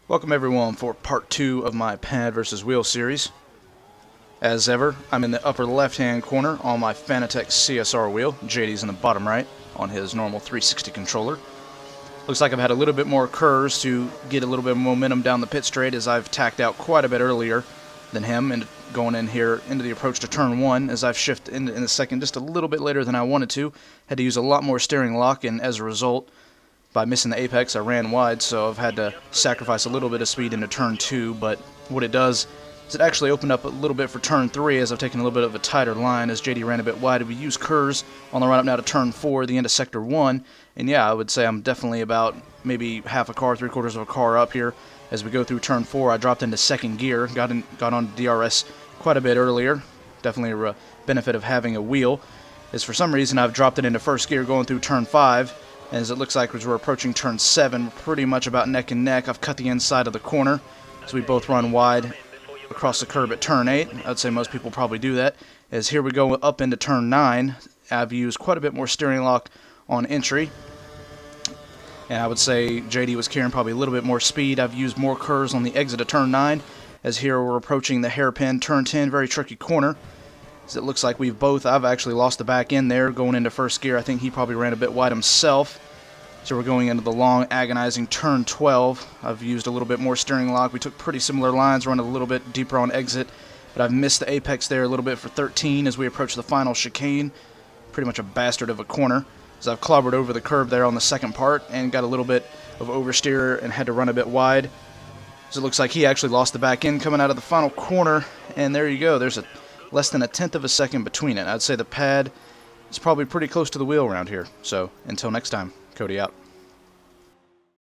Welcome everyone for part 2 of my pad versus wheel series. As ever, I'm in the upper left hand corner on my Fanatec CSR wheel. JD's in the bottom right on his normal 360 controller. Looks like I've had a little bit more curves to get a little bit of momentum down the pit straight, as I've tacked out quite a bit earlier than him and going in here into the approach to turn 1, as I've shifted in the second just a little bit later than I wanted to. Had to use a lot more steering lock, and as a result, by missing the apex, I ran wide, so I've had to sacrifice a little bit of speed into turn 2, but what it does is it actually opened up a little bit for turn 3, as I've taken a little bit of a tighter line as JD ran a bit wide. We use curves on the run up now to turn 4, the end of sector 1, and yeah, I would say I'm definitely about maybe half a car, 3/4 of a car up here. As we go through turn 4, I dropped into second gear, got on DRS quite a bit earlier. Definitely a benefit of having a wheel, is for some reason I've dropped it into first gear going through turn 5. As it looks like as we're approaching turn 7, we're pretty much about neck and neck. I've cut the inside of the corner, so we both run wide across the curb at turn 8. I'd say most people probably do that. As here we go up into turn 9, I've used quite a bit more steering lock on entry, and I would say JD was carrying probably a little bit more speed. I've used more curves on the exit of turn 9, as here we're approaching the hairpin turn 10, very tricky corner. As it looks like I've actually lost the back end there going into first gear. I think he probably ran a bit wide himself. So we're going into the long, agonizing turn 12. I've used a little bit more steering lock. We took pretty similar lines, run a little bit deeper on exit, but I've missed the apex there a little bit for 13 as we approach the final chicane. Pretty much a bastard of a corner, as I've clobbered over the curb there on the second part and got a little bit of oversteer and had to run a bit wide. So it looks like he actually lost the back end coming out of the final corner, and there you go. There's less than 1/10 of a second between it. I'd say the pad is probably pretty close to the wheel around here. So until next time, Cody out.